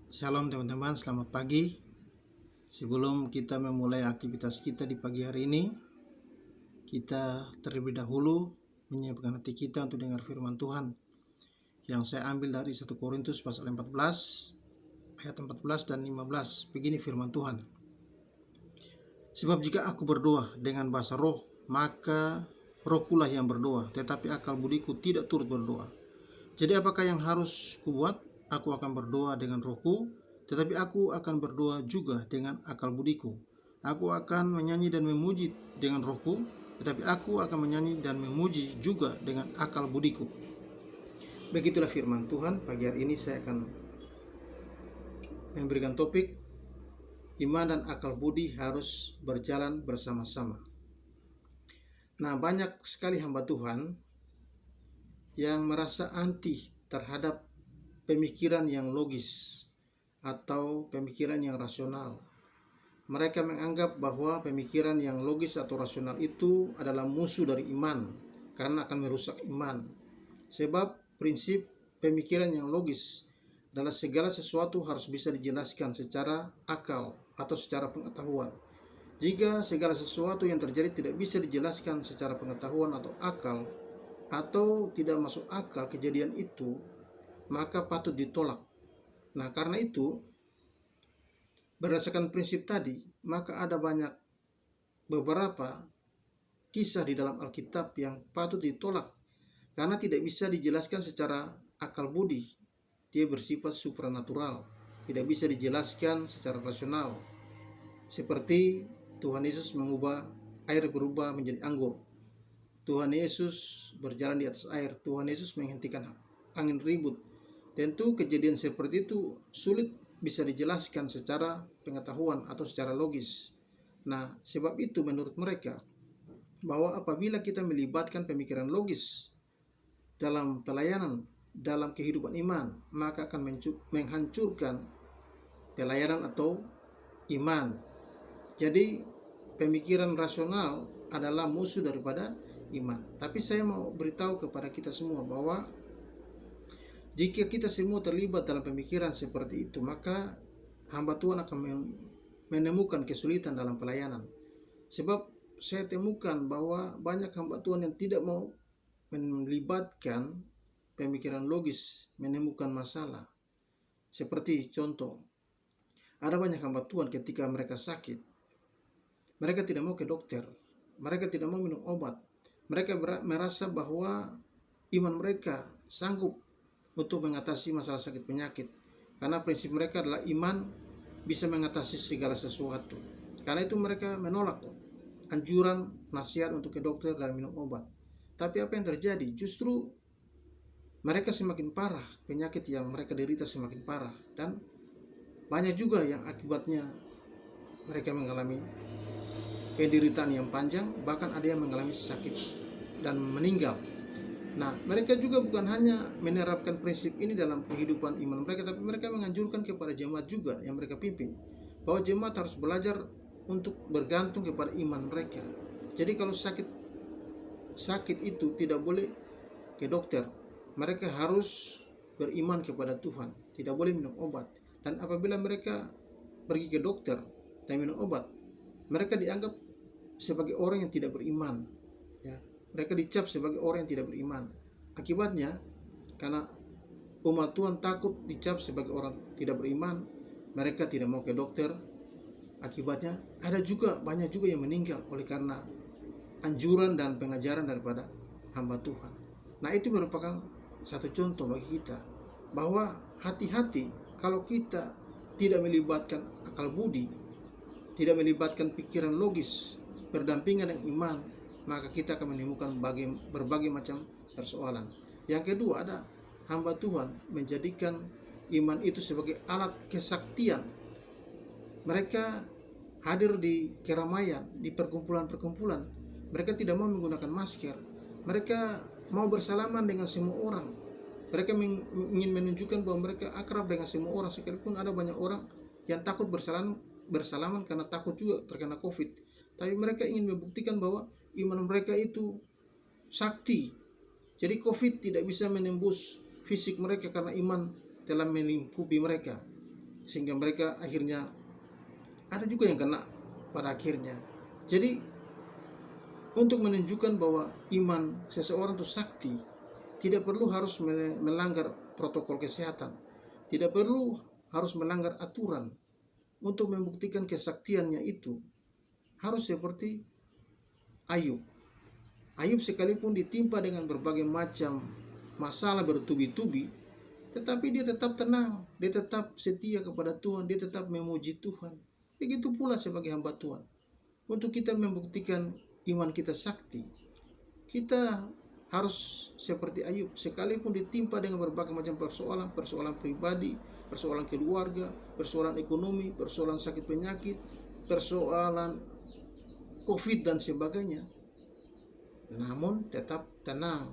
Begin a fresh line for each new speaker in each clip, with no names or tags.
Shalom teman-teman, selamat pagi. Sebelum kita memulai aktivitas kita di pagi hari ini, kita terlebih dahulu menyiapkan hati kita untuk dengar firman Tuhan yang saya ambil dari 1 Korintus pasal 14 ayat 14 dan 15. Begini firman Tuhan. Sebab jika aku berdoa dengan bahasa roh, maka rohkulah yang berdoa, tetapi akal budiku tidak turut berdoa. Jadi apakah yang harus kubuat? Aku akan berdoa dengan rohku, tetapi aku akan berdoa juga dengan akal budiku. Aku akan menyanyi dan memuji dengan rohku, tetapi aku akan menyanyi dan memuji juga dengan akal budiku. Begitulah firman Tuhan. Pagi hari ini saya akan memberikan topik, iman dan akal budi harus berjalan bersama-sama. Nah, banyak sekali hamba Tuhan yang merasa anti terhadap pemikiran yang logis atau pemikiran yang rasional. Mereka menganggap bahwa pemikiran yang logis atau rasional itu adalah musuh dari iman karena akan merusak iman. Sebab prinsip pemikiran yang logis adalah segala sesuatu harus bisa dijelaskan secara akal atau secara pengetahuan. Jika segala sesuatu yang terjadi tidak bisa dijelaskan secara pengetahuan atau akal, atau tidak masuk akal kejadian itu, maka patut ditolak. Nah, karena itu, berdasarkan prinsip tadi, maka ada beberapa kisah di dalam Alkitab yang patut ditolak karena tidak bisa dijelaskan secara akal budi. Dia bersifat supranatural, tidak bisa dijelaskan secara rasional. Seperti Tuhan Yesus mengubah air berubah menjadi anggur. Tuhan Yesus berjalan di atas air. Tuhan Yesus menghentikan angin ribut. Tentu kejadian seperti itu sulit bisa dijelaskan secara pengetahuan atau secara logis. Nah, sebab itu menurut mereka bahwa apabila kita melibatkan pemikiran logis dalam pelayanan, dalam kehidupan iman, maka akan menghancurkan pelayanan atau iman. Jadi pemikiran rasional adalah musuh daripada iman. Tapi saya mau beritahu kepada kita semua bahwa jika kita semua terlibat dalam pemikiran seperti itu, maka hamba Tuhan akan menemukan kesulitan dalam pelayanan. Sebab saya temukan bahwa banyak hamba Tuhan yang tidak mau melibatkan pemikiran logis menemukan masalah. Seperti contoh, ada banyak hamba Tuhan ketika mereka sakit, mereka tidak mau ke dokter, mereka tidak mau minum obat. Mereka merasa bahwa iman mereka sanggup untuk mengatasi masalah sakit penyakit, karena prinsip mereka adalah iman bisa mengatasi segala sesuatu. Karena itu mereka menolak anjuran nasihat untuk ke dokter dan minum obat. Tapi apa yang terjadi? Justru mereka semakin parah, penyakit yang mereka derita semakin parah, dan banyak juga yang akibatnya mereka mengalami penderitaan yang panjang, bahkan ada yang mengalami sakit dan meninggal. Nah, mereka juga bukan hanya menerapkan prinsip ini dalam kehidupan iman mereka, tapi mereka menganjurkan kepada jemaat juga yang mereka pimpin, bahwa jemaat harus belajar untuk bergantung kepada iman mereka. Jadi kalau sakit itu tidak boleh ke dokter, mereka harus beriman kepada Tuhan, tidak boleh minum obat. Dan apabila mereka pergi ke dokter dan minum obat, mereka dianggap sebagai orang yang tidak beriman, ya. Mereka dicap sebagai orang yang tidak beriman. Akibatnya, karena umat Tuhan takut dicap sebagai orang tidak beriman, mereka tidak mau ke dokter. Akibatnya banyak juga yang meninggal oleh karena anjuran dan pengajaran daripada hamba Tuhan. Nah, itu merupakan satu contoh bagi kita bahwa hati-hati kalau kita tidak melibatkan akal budi, tidak melibatkan pikiran logis berdampingan dengan iman, maka kita akan menemukan berbagai macam persoalan. Yang kedua, ada hamba Tuhan menjadikan iman itu sebagai alat kesaktian. Mereka hadir di keramaian, di perkumpulan-perkumpulan. Mereka tidak mau menggunakan masker. Mereka mau bersalaman dengan semua orang. Mereka ingin menunjukkan bahwa mereka akrab dengan semua orang, sekalipun ada banyak orang yang takut bersalaman karena takut juga terkena COVID. Tapi mereka ingin membuktikan bahwa iman mereka itu sakti. Jadi COVID tidak bisa menembus fisik mereka karena iman telah melingkupi mereka. sehingga mereka akhirnya ada juga yang kena pada akhirnya. Jadi untuk menunjukkan bahwa iman seseorang itu sakti, tidak perlu harus melanggar protokol kesehatan, tidak perlu harus melanggar aturan. Untuk membuktikan kesaktiannya itu harus seperti Ayub. Ayub sekalipun ditimpa dengan berbagai macam masalah bertubi-tubi, tetapi dia tetap tenang, dia tetap setia kepada Tuhan, dia tetap memuji Tuhan. Begitu pula sebagai hamba Tuhan. Untuk kita membuktikan iman kita sakti, kita harus seperti Ayub, sekalipun ditimpa dengan berbagai macam persoalan pribadi, persoalan keluarga, persoalan ekonomi, persoalan sakit penyakit, persoalan COVID dan sebagainya, namun tetap tenang,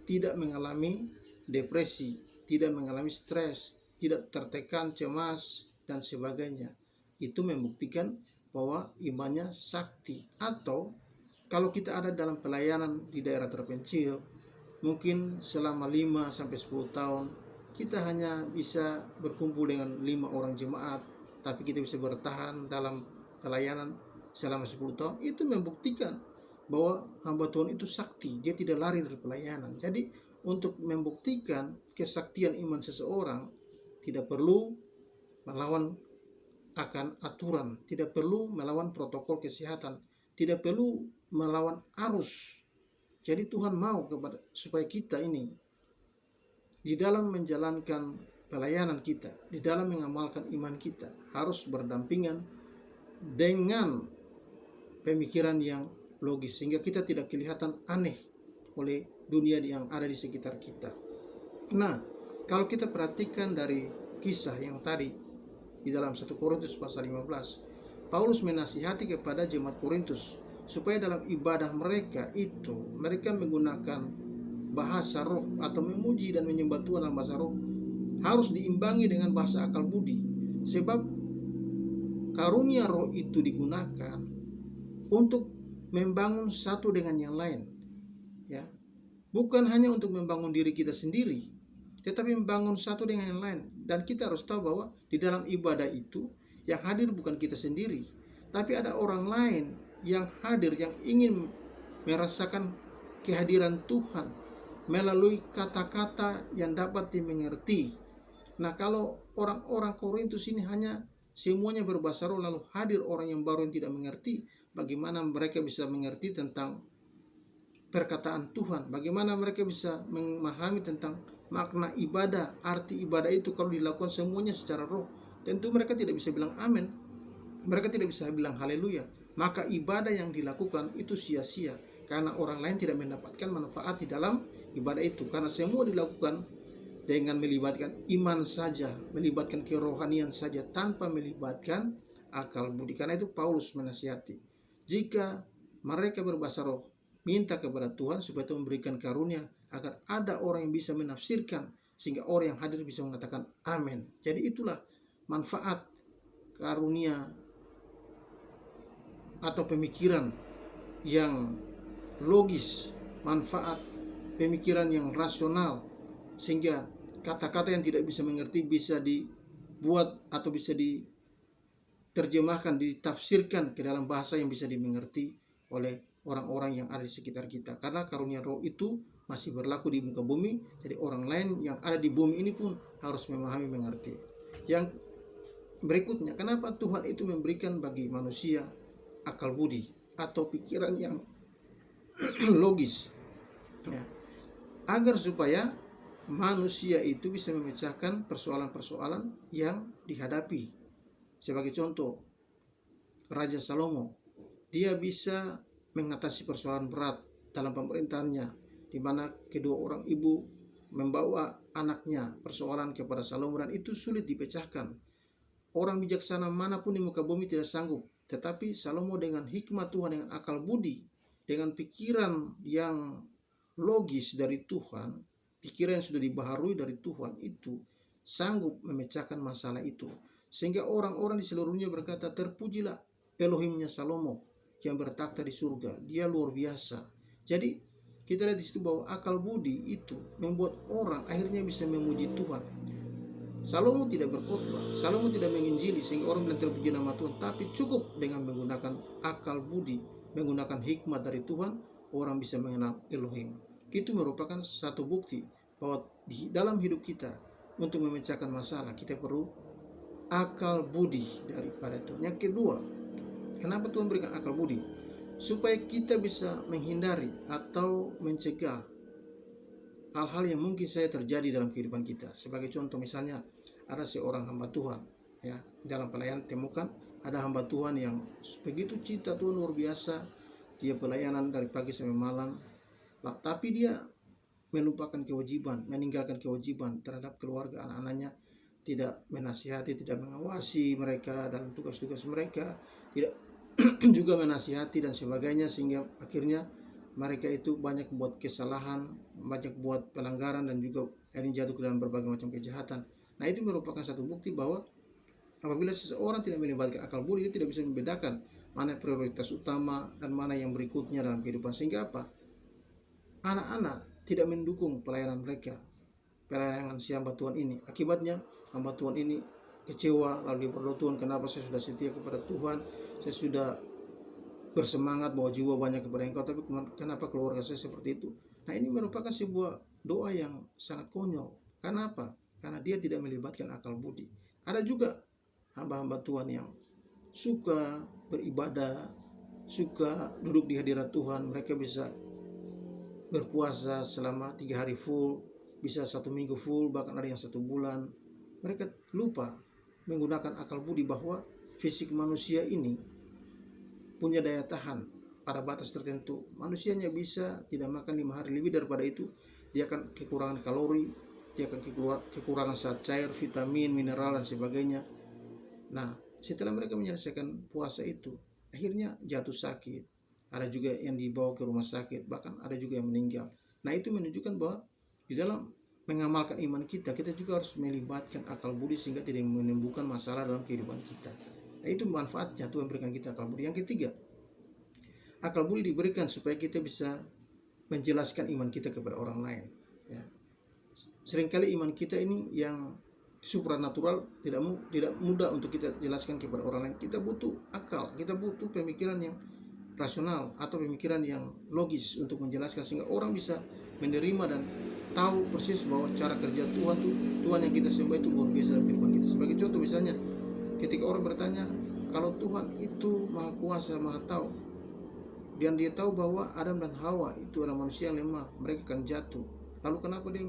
tidak mengalami depresi, tidak mengalami stres, tidak tertekan, cemas, dan sebagainya. Itu membuktikan bahwa imannya sakti. Atau kalau kita ada dalam pelayanan di daerah terpencil, mungkin selama 5-10 tahun kita hanya bisa berkumpul dengan 5 orang jemaat, tapi kita bisa bertahan dalam pelayanan selama 10 tahun. Itu membuktikan bahwa hamba Tuhan itu sakti, dia tidak lari dari pelayanan. Jadi untuk membuktikan kesaktian iman seseorang, tidak perlu melawan akan aturan, tidak perlu melawan protokol kesehatan, tidak perlu melawan arus. Jadi Tuhan mau supaya kita ini di dalam menjalankan pelayanan kita, di dalam mengamalkan iman kita, harus berdampingan dengan pemikiran yang logis, sehingga kita tidak kelihatan aneh oleh dunia yang ada di sekitar kita. Nah, kalau kita perhatikan dari kisah yang tadi di dalam 1 Korintus pasal 15, Paulus menasihati kepada jemaat Korintus supaya dalam ibadah mereka itu mereka menggunakan bahasa roh atau memuji dan menyembah Tuhan dalam bahasa roh harus diimbangi dengan bahasa akal budi, sebab karunia roh itu digunakan untuk membangun satu dengan yang lain, ya, bukan hanya untuk membangun diri kita sendiri, tetapi membangun satu dengan yang lain. Dan kita harus tahu bahwa di dalam ibadah itu yang hadir bukan kita sendiri, tapi ada orang lain yang hadir, yang ingin merasakan kehadiran Tuhan melalui kata-kata yang dapat dimengerti. Nah, kalau orang-orang Korintus ini hanya semuanya berbahasa roh, lalu hadir orang yang baru yang tidak mengerti, bagaimana mereka bisa mengerti tentang perkataan Tuhan? Bagaimana mereka bisa memahami tentang makna ibadah, arti ibadah itu kalau dilakukan semuanya secara roh? Tentu mereka tidak bisa bilang amin, mereka tidak bisa bilang haleluya. Maka ibadah yang dilakukan itu sia-sia, karena orang lain tidak mendapatkan manfaat di dalam ibadah itu, karena semua dilakukan dengan melibatkan iman saja, melibatkan kerohanian saja, tanpa melibatkan akal budi. Karena itu Paulus menasihati, jika mereka berbahasa roh, minta kepada Tuhan supaya Tuhan memberikan karunia agar ada orang yang bisa menafsirkan, sehingga orang yang hadir bisa mengatakan amin. Jadi itulah manfaat karunia atau pemikiran yang logis, manfaat pemikiran yang rasional, sehingga kata-kata yang tidak bisa mengerti bisa dibuat atau bisa diterjemahkan, ditafsirkan ke dalam bahasa yang bisa dimengerti oleh orang-orang yang ada di sekitar kita. Karena karunia roh itu masih berlaku di muka bumi, jadi orang lain yang ada di bumi ini pun harus memahami, mengerti. Yang berikutnya, kenapa Tuhan itu memberikan bagi manusia akal budi atau pikiran yang logis, ya, agar supaya manusia itu bisa memecahkan persoalan-persoalan yang dihadapi. Sebagai contoh, Raja Salomo, dia bisa mengatasi persoalan berat dalam pemerintahannya, di mana kedua orang ibu membawa anaknya persoalan kepada Salomo, dan itu sulit dipecahkan. Orang bijaksana manapun di muka bumi tidak sanggup, tetapi Salomo dengan hikmat Tuhan, dengan akal budi, dengan pikiran yang logis dari Tuhan, pikiran yang sudah dibaharui dari Tuhan, itu sanggup memecahkan masalah itu, sehingga orang-orang di seluruh dunia berkata, terpujilah Elohimnya Salomo yang bertakhta di surga, dia luar biasa. Jadi kita lihat di situ bahwa akal budi itu membuat orang akhirnya bisa memuji Tuhan. Salomo tidak berkhotbah, Salomo tidak menginjili sehingga orang bilang terpuji nama Tuhan, tapi cukup dengan menggunakan akal budi, menggunakan hikmat dari Tuhan, orang bisa mengenal Elohim. Itu merupakan satu bukti bahwa di dalam hidup kita untuk memecahkan masalah kita perlu akal budi daripada Tuhan. Yang kedua, kenapa Tuhan berikan akal budi? Supaya kita bisa menghindari atau mencegah hal-hal yang mungkin saja terjadi dalam kehidupan kita. Sebagai contoh, misalnya ada seorang hamba Tuhan, ya, dalam pelayanan temukan ada hamba Tuhan yang begitu cinta Tuhan luar biasa, dia pelayanan dari pagi sampai malam, tapi dia melupakan kewajiban, meninggalkan kewajiban terhadap keluarga, anak-anaknya, tidak menasihati, tidak mengawasi mereka dalam tugas-tugas mereka, tidak juga menasihati dan sebagainya, sehingga akhirnya mereka itu banyak buat kesalahan, banyak buat pelanggaran, dan juga akhirnya jatuh ke dalam berbagai macam kejahatan. Nah, itu merupakan satu bukti bahwa apabila seseorang tidak melibatkan akal budi, dia tidak bisa membedakan mana prioritas utama dan mana yang berikutnya dalam kehidupan. Sehingga apa? Anak-anak tidak mendukung pelayanan mereka, pelayanan si hamba Tuhan ini. Akibatnya hamba Tuhan ini kecewa, lalu dia berdoa, Tuhan, kenapa saya sudah setia kepada Tuhan, saya sudah bersemangat bahwa jiwa banyak kepada Engkau, tapi kenapa keluarga saya seperti itu? Nah, ini merupakan sebuah doa yang sangat konyol. Karena apa? Karena dia tidak melibatkan akal budi. Ada juga hamba-hamba Tuhan yang suka beribadah, suka duduk di hadirat Tuhan, mereka bisa berpuasa selama 3 hari full, bisa 1 minggu full, bahkan ada yang 1 bulan. Mereka lupa menggunakan akal budi bahwa fisik manusia ini punya daya tahan pada batas tertentu. Manusianya bisa tidak makan 5 hari, lebih daripada itu dia akan kekurangan kalori, dia akan kekurangan zat cair, vitamin, mineral, dan sebagainya. Nah, setelah mereka menyelesaikan puasa itu, akhirnya jatuh sakit. Ada juga yang dibawa ke rumah sakit, bahkan ada juga yang meninggal. Nah, itu menunjukkan bahwa di dalam mengamalkan iman kita, kita juga harus melibatkan akal budi sehingga tidak menimbulkan masalah dalam kehidupan kita. Nah, itu manfaatnya Tuhan berikan kita akal budi. Yang ketiga, akal budi diberikan supaya kita bisa menjelaskan iman kita kepada orang lain, ya. Seringkali iman kita ini yang supranatural tidak mudah untuk kita jelaskan kepada orang lain. Kita butuh akal, kita butuh pemikiran yang rasional atau pemikiran yang logis untuk menjelaskan sehingga orang bisa menerima dan tahu persis bahwa cara kerja Tuhan tuh, Tuhan yang kita sembah itu luar biasa dalam kehidupan kita. Sebagai contoh, misalnya ketika orang bertanya, kalau Tuhan itu maha kuasa, maha tahu, dan dia tahu bahwa Adam dan Hawa itu adalah manusia yang lemah, mereka akan jatuh, lalu kenapa dia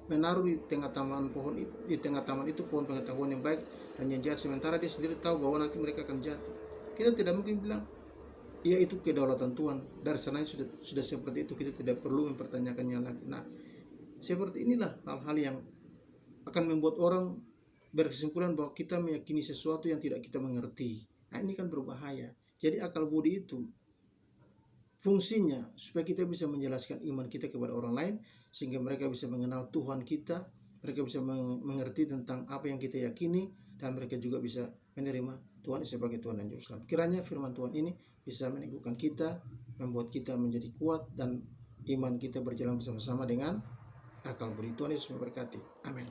menaruh di tengah taman itu pohon pengetahuan yang baik dan yang jahat, sementara dia sendiri tahu bahwa nanti mereka akan jatuh? Kita tidak mungkin bilang, ya itu kedaulatan Tuhan, dari sananya sudah seperti itu, kita tidak perlu mempertanyakannya lagi. Nah, seperti inilah hal-hal yang akan membuat orang berkesimpulan bahwa kita meyakini sesuatu yang tidak kita mengerti. Nah, ini kan berbahaya. Jadi akal budi itu fungsinya supaya kita bisa menjelaskan iman kita kepada orang lain, sehingga mereka bisa mengenal Tuhan kita, mereka bisa mengerti tentang apa yang kita yakini, dan mereka juga bisa menerima Tuhan sebagai Tuhan dan Juru Selamat. Kiranya firman Tuhan ini bisa meneguhkan kita, membuat kita menjadi kuat, dan iman kita berjalan bersama-sama dengan akal budi. Tuhan Yesus memberkati. Amin.